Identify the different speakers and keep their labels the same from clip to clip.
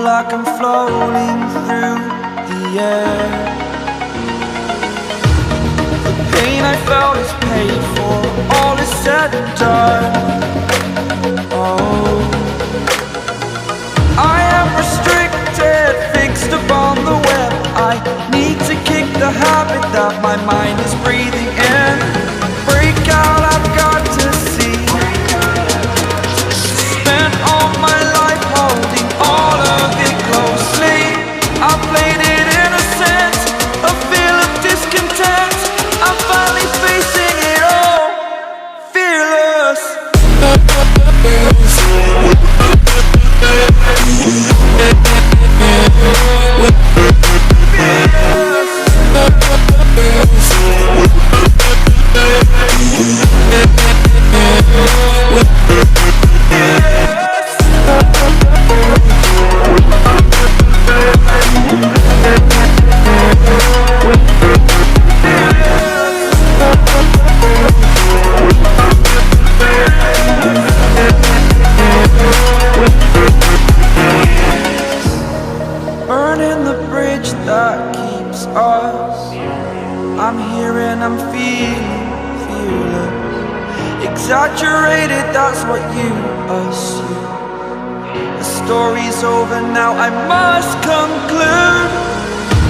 Speaker 1: like I'm floating through the air. The pain I felt is paid for, all is said and done. Oh, I am restricted, fixed upon the web. I need to kick the habit that my mind is breathing in. Break out, I've got to see. Spent all my life holding all of it closely. I played it innocent, a feel of discontent. I'm finally facing it all, fearless. Burning the bridge that keeps us. I'm here and I'm feeling fearless. Exaggerated, that's what you assume. The story's over now, I must conclude.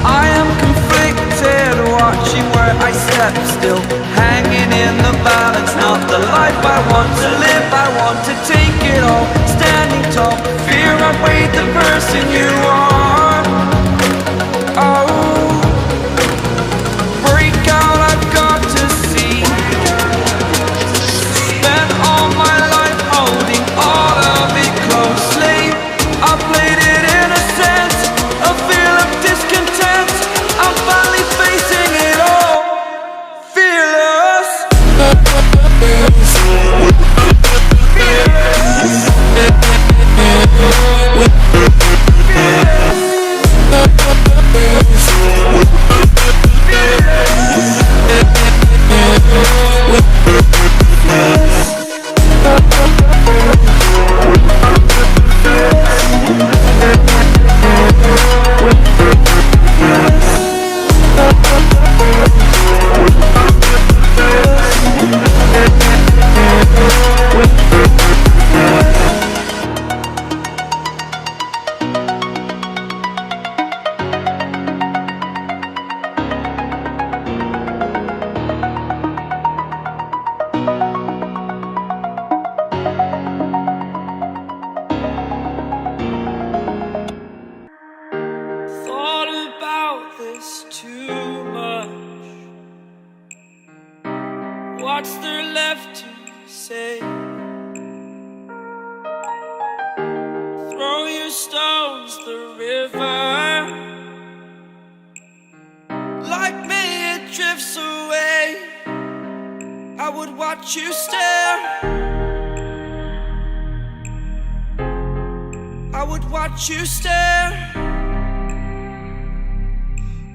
Speaker 1: I am conflicted, watching where I step still, hanging in the balance. Not the life I want to live, I want to take it all. Standing tall, fear outweighed the person you are. Oh, break out, I've got to see. Spent all my life holding all of it closely. I played it innocent, a feel of discontent. I'm finally facing it all, fearless. Thought about this too much. What's there left to say? Throw your stones the river. Like me it drifts away. I would watch you stare. I would watch you stare.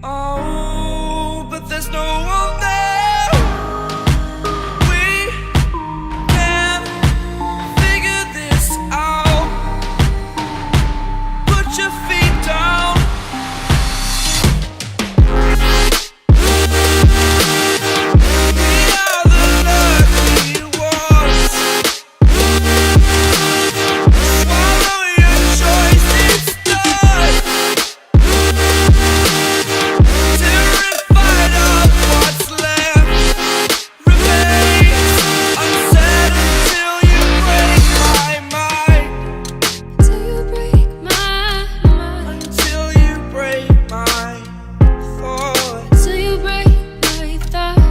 Speaker 1: Oh, but there's no one there. We can't figure this out. Put your feet down. We are the lucky ones. Swallow your choice, it's done. Terrified of what's left remains unsaid until you break my mind.
Speaker 2: Till you break my mind.
Speaker 1: Until you break my thought.
Speaker 2: Till you break my thought.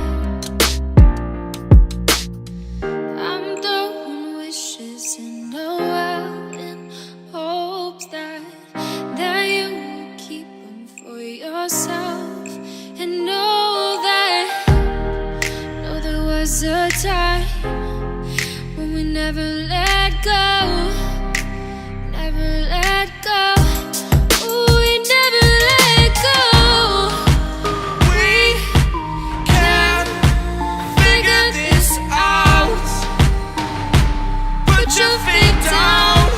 Speaker 2: I'm throwing wishes in the well in hopes that you will keep them for yourself. And know there was a time when we never let go. Never let go. Ooh, we never let go.
Speaker 1: We can't figure this out. Put your feet down.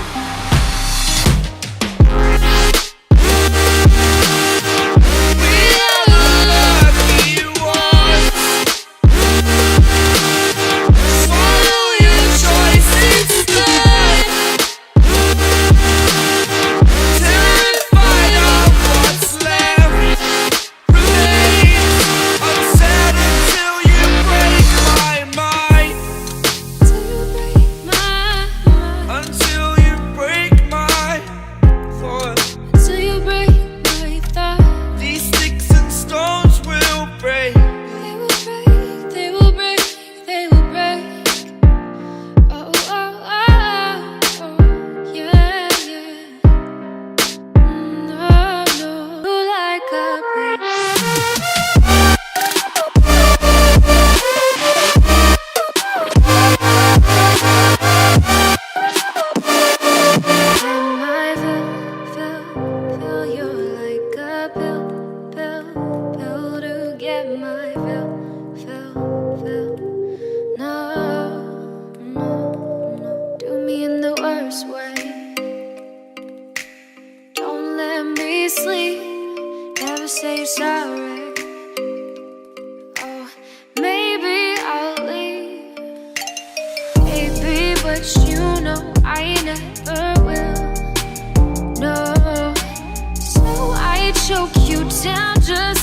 Speaker 2: this way. Don't let me sleep, never say you're sorry. Oh, maybe I'll leave, baby, but you know I never will. No, so I choke you down just